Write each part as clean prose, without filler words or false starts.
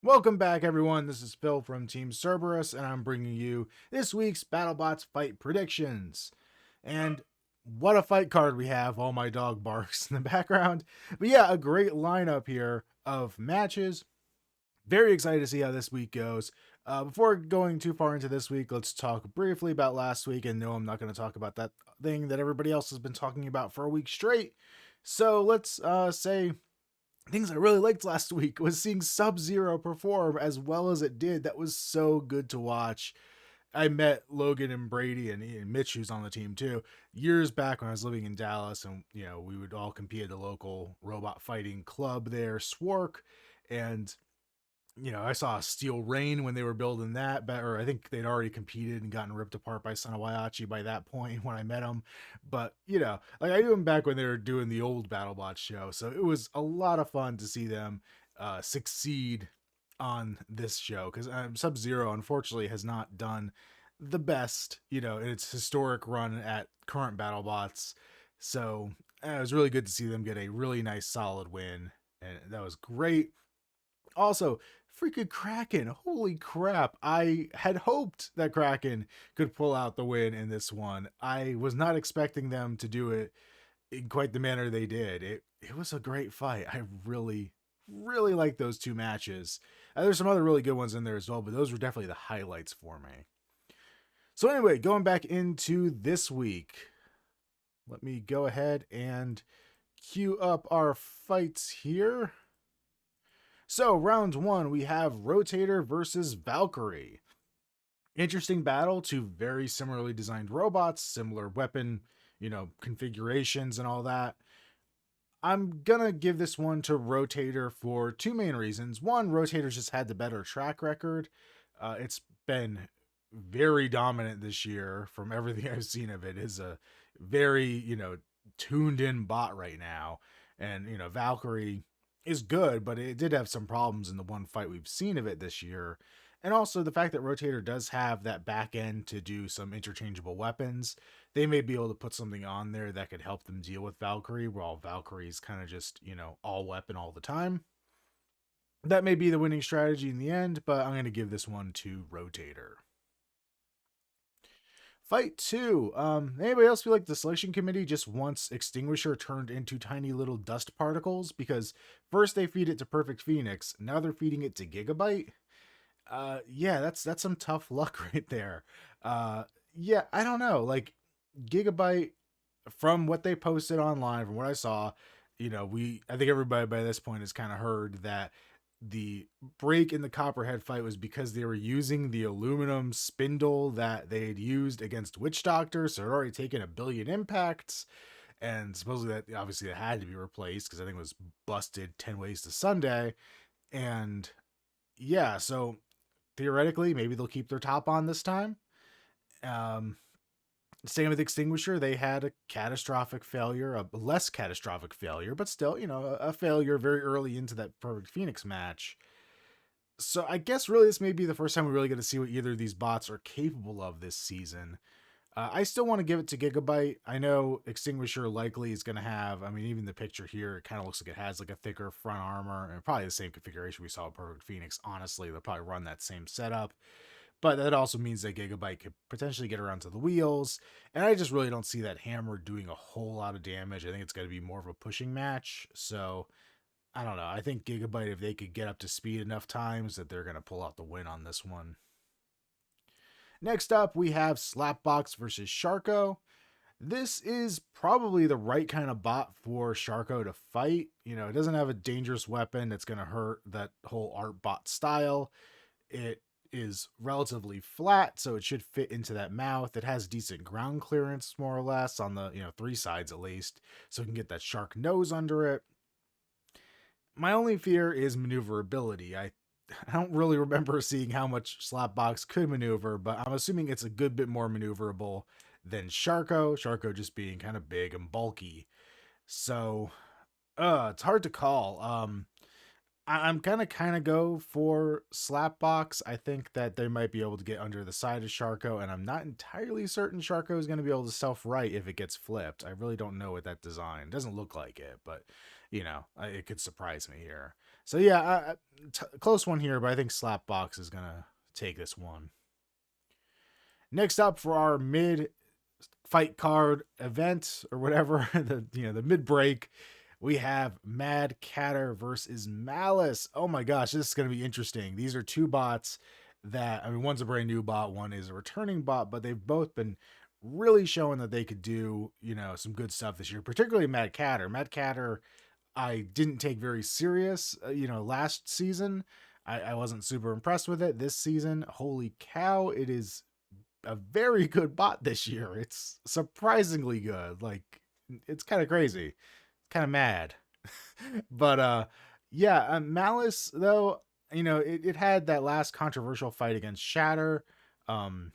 Welcome back, everyone. This is Phil from Team Cerberus, and I'm bringing you this week's Battlebots fight predictions. And what a fight card we have! All my dog barks in the background. But yeah, a great lineup here of matches. Very excited to see how this week goes. Before going too far into this week, let's talk briefly about last week. And no, I'm not going to talk about that thing that everybody else has been talking about for a week straight. So let's say things I really liked last week was seeing Sub-Zero perform as well as it did. That was so good to watch. I met Logan and Brady and Mitch, who's on the team too, years back when I was living in Dallas, and we would all compete at the local robot fighting club there, Swark, and I saw Steel Rain when they were building that, or I think they'd already competed and gotten ripped apart by Son of Waiachi by that point when I met them. But, like I knew them back when they were doing the old BattleBots show. So it was a lot of fun to see them succeed on this show because Sub-Zero, unfortunately, has not done the best, in its historic run at current BattleBots. So it was really good to see them get a really nice, solid win. And that was great. Also, freaking Kraken. Holy crap. I had hoped that Kraken could pull out the win in this one. I was not expecting them to do it in quite the manner they did. It was a great fight. I really, really like those two matches. There's some other really good ones in there as well, but those were definitely the highlights for me. So anyway, going back into this week, let me go ahead and queue up our fights here. So, round one, we have Rotator versus Valkyrie. Interesting battle, two very similarly designed robots, similar weapon, configurations and all that. I'm gonna give this one to Rotator for two main reasons. One, Rotator's just had the better track record. It's been very dominant this year from everything I've seen of it. Is a very, tuned in bot right now. And, Valkyrie is good, but it did have some problems in the one fight we've seen of it this year. And also the fact that Rotator does have that back end to do some interchangeable weapons, they may be able to put something on there that could help them deal with Valkyrie, while Valkyrie's kind of just, all weapon all the time. That may be the winning strategy in the end, but I'm going to give this one to Rotator. Fight two. Anybody else feel like the selection committee just wants Extinguisher turned into tiny little dust particles? Because first they feed it to Perfect Phoenix, now they're feeding it to Gigabyte. Yeah, that's some tough luck right there. Yeah, I don't know. Like Gigabyte, from what they posted online, from what I saw, I think everybody by this point has kind of heard that the break in the Copperhead fight was because they were using the aluminum spindle that they had used against Witch Doctor, so it had already taken 1 billion impacts, and supposedly that obviously it had to be replaced because I think it was busted 10 ways to Sunday. And yeah, so theoretically maybe they'll keep their top on this time. Same with Extinguisher, they had a catastrophic failure, a less catastrophic failure, but still, a failure very early into that Perfect Phoenix match. So I guess really this may be the first time we really get to see what either of these bots are capable of this season. I still want to give it to Gigabyte. I know Extinguisher likely is going to have, even the picture here, it kind of looks like it has like a thicker front armor and probably the same configuration we saw with Perfect Phoenix. Honestly, they'll probably run that same setup. But that also means that Gigabyte could potentially get around to the wheels. And I just really don't see that hammer doing a whole lot of damage. I think it's going to be more of a pushing match. So I don't know. I think Gigabyte, if they could get up to speed enough times, that they're going to pull out the win on this one. Next up, we have Slapbox versus Sharko. This is probably the right kind of bot for Sharko to fight. It doesn't have a dangerous weapon that's going to hurt that whole art bot style. It is relatively flat, so it should fit into that mouth. It has decent ground clearance, more or less, on the 3 sides at least, so it can get that shark nose under it. My only fear is maneuverability. I don't really remember seeing how much Slapbox could maneuver, but I'm assuming it's a good bit more maneuverable than Sharko. Sharko just being kind of big and bulky. So, it's hard to call. I'm gonna kind of go for Slapbox. I think that they might be able to get under the side of Sharko, and I'm not entirely certain Sharko is going to be able to self-right if it gets flipped. I really don't know with that design. It doesn't look like it, but it could surprise me here. So yeah, close one here, but I think Slapbox is gonna take this one. Next up for our mid fight card event or whatever, the mid break, we have Mad Catter versus Malice. Oh my gosh, this is going to be interesting. These are two bots that, I mean, one's a brand new bot, one is a returning bot, but they've both been really showing that they could do, some good stuff this year, particularly Mad Catter. Mad Catter, I didn't take very serious, last season. I wasn't super impressed with it. This season, holy cow, it is a very good bot this year. It's surprisingly good. Like, it's kind of crazy, kind of mad. But yeah, Malice though, it had that last controversial fight against Shatter. Um,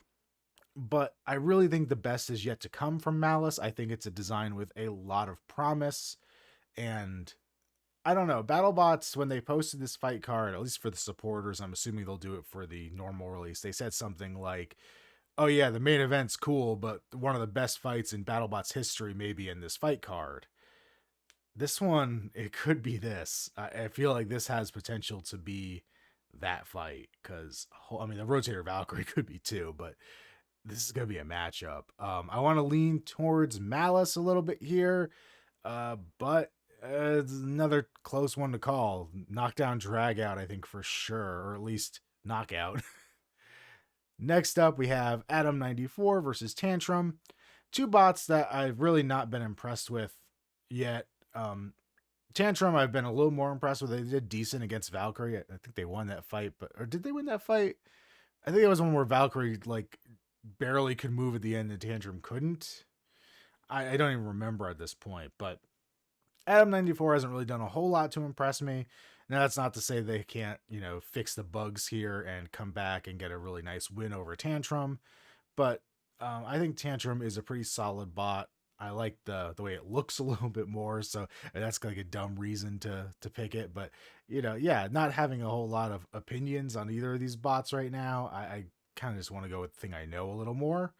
but I really think the best is yet to come from Malice. I think it's a design with a lot of promise, and I don't know. BattleBots, when they posted this fight card, at least for the supporters, I'm assuming they'll do it for the normal release. They said something like, oh yeah, the main event's cool, but one of the best fights in BattleBots history may be in this fight card. This one, it could be this. I feel like this has potential to be that fight because, I mean, the Rotator Valkyrie could be too, but this is going to be a matchup. I want to lean towards Malice a little bit here, but it's another close one to call. Knockdown, drag out, I think for sure, or at least knockout. Next up, we have Adam94 versus Tantrum. Two bots that I've really not been impressed with yet. Tantrum, I've been a little more impressed with. They did decent against Valkyrie. I think they won that fight, or did they win that fight? I think it was one where Valkyrie like barely could move at the end and Tantrum couldn't. I don't even remember at this point, but Adam94 hasn't really done a whole lot to impress me. Now, that's not to say they can't, fix the bugs here and come back and get a really nice win over Tantrum. But I think Tantrum is a pretty solid bot. I like the way it looks a little bit more, so that's like a dumb reason to pick it. But yeah, not having a whole lot of opinions on either of these bots right now. I kind of just want to go with the thing I know a little more.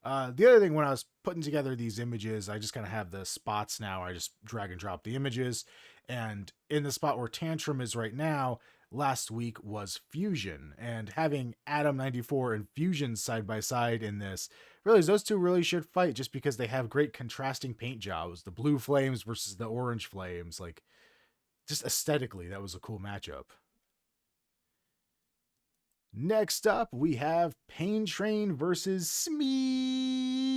The other thing, when I was putting together these images, I just kind of have the spots now. I just drag and drop the images. And in the spot where Tantrum is right now, last week was Fusion. And having Adam94 and Fusion side by side in this, really, those two really should fight just because they have great contrasting paint jobs. The blue flames versus the orange flames. Like, just aesthetically, that was a cool matchup. Next up, we have Pain Train versus Smee.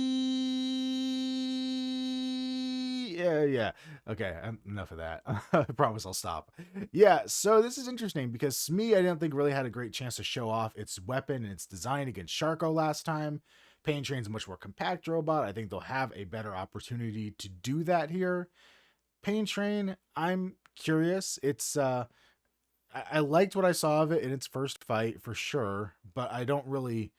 Yeah. Okay, enough of that. I promise I'll stop. Yeah, so this is interesting because Smee, I didn't think really had a great chance to show off its weapon and its design against Sharko last time. Pain Train's a much more compact robot. I think they'll have a better opportunity to do that here. Pain Train, I'm curious. It's I liked what I saw of it in its first fight for sure, but I don't really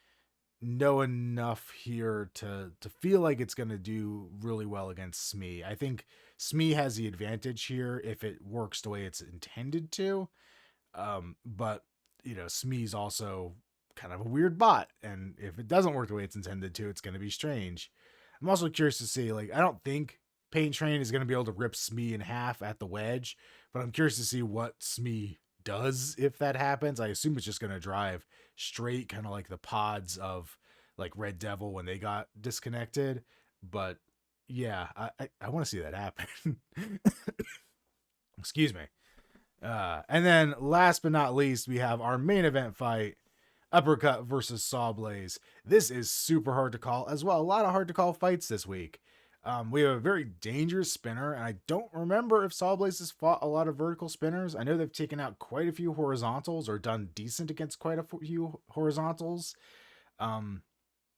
know enough here to feel like it's going to do really well against Smee. I think Smee has the advantage here if it works the way it's intended to. But Smee's also kind of a weird bot, and if it doesn't work the way it's intended to, it's going to be strange. I'm also curious to see, like, I don't think Pain Train is going to be able to rip Smee in half at the wedge, but I'm curious to see what Smee does if that happens. I assume it's just going to drive straight, kind of like the pods of like Red Devil when they got disconnected. But yeah, I want to see that happen. Excuse me. And then last but not least, we have our main event fight, Uppercut versus Sawblaze. This is super hard to call as well. A lot of hard to call fights this week. We have a very dangerous spinner, and I don't remember if Sawblaze has fought a lot of vertical spinners. I know they've taken out quite a few horizontals or done decent against quite a few horizontals. And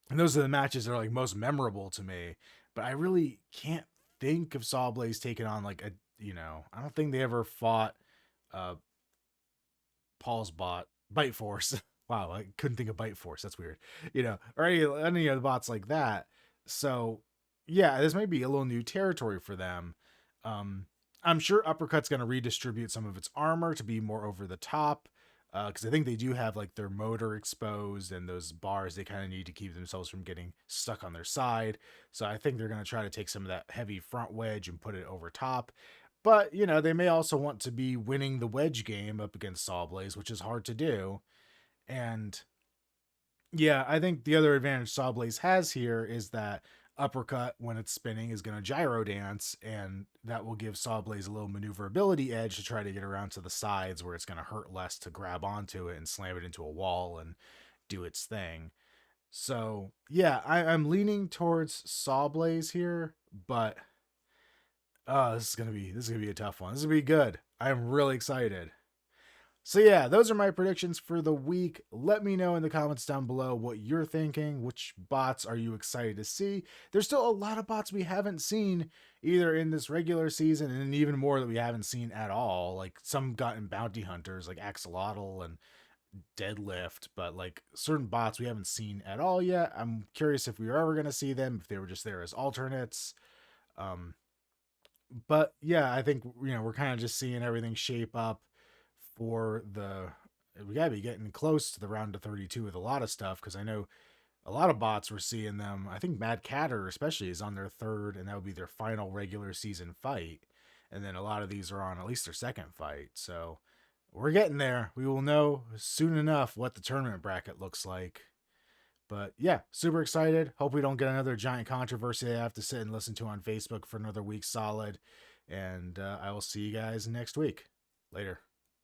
those are the matches that are like most memorable to me. But I really can't think of Sawblaze taking on like I don't think they ever fought Paul's bot, Bite Force. Wow, I couldn't think of Bite Force. That's weird. Or any of the bots like that. So yeah, this might be a little new territory for them. I'm sure Uppercut's going to redistribute some of its armor to be more over the top, because I think they do have like their motor exposed and those bars they kind of need to keep themselves from getting stuck on their side. So I think they're going to try to take some of that heavy front wedge and put it over top. But, you know, they may also want to be winning the wedge game up against Sawblaze, which is hard to do. And yeah, I think the other advantage Sawblaze has here is that uppercut when it's spinning is going to gyro dance, and that will give Sawblaze a little maneuverability edge to try to get around to the sides where it's going to hurt less to grab onto it and slam it into a wall and do its thing. So yeah, I'm leaning towards Sawblaze here, but this is gonna be a tough one. This is gonna be good. I'm really excited. So yeah, those are my predictions for the week. Let me know in the comments down below what you're thinking. Which bots are you excited to see? There's still a lot of bots we haven't seen either in this regular season, and even more that we haven't seen at all. Like some got in bounty hunters like Axolotl and Deadlift, but like certain bots we haven't seen at all yet. I'm curious if we are ever going to see them, if they were just there as alternates. Um, but yeah, I think we're kind of just seeing everything shape up for the. We gotta be getting close to the round of 32 with a lot of stuff, because I know a lot of bots we're seeing them. I think Mad Catter especially is on their third, and that would be their final regular season fight. And then a lot of these are on at least their second fight. So we're getting there. We will know soon enough what the tournament bracket looks like. But yeah, super excited. Hope we don't get another giant controversy I have to sit and listen to on Facebook for another week solid. And I will see you guys next week. Later.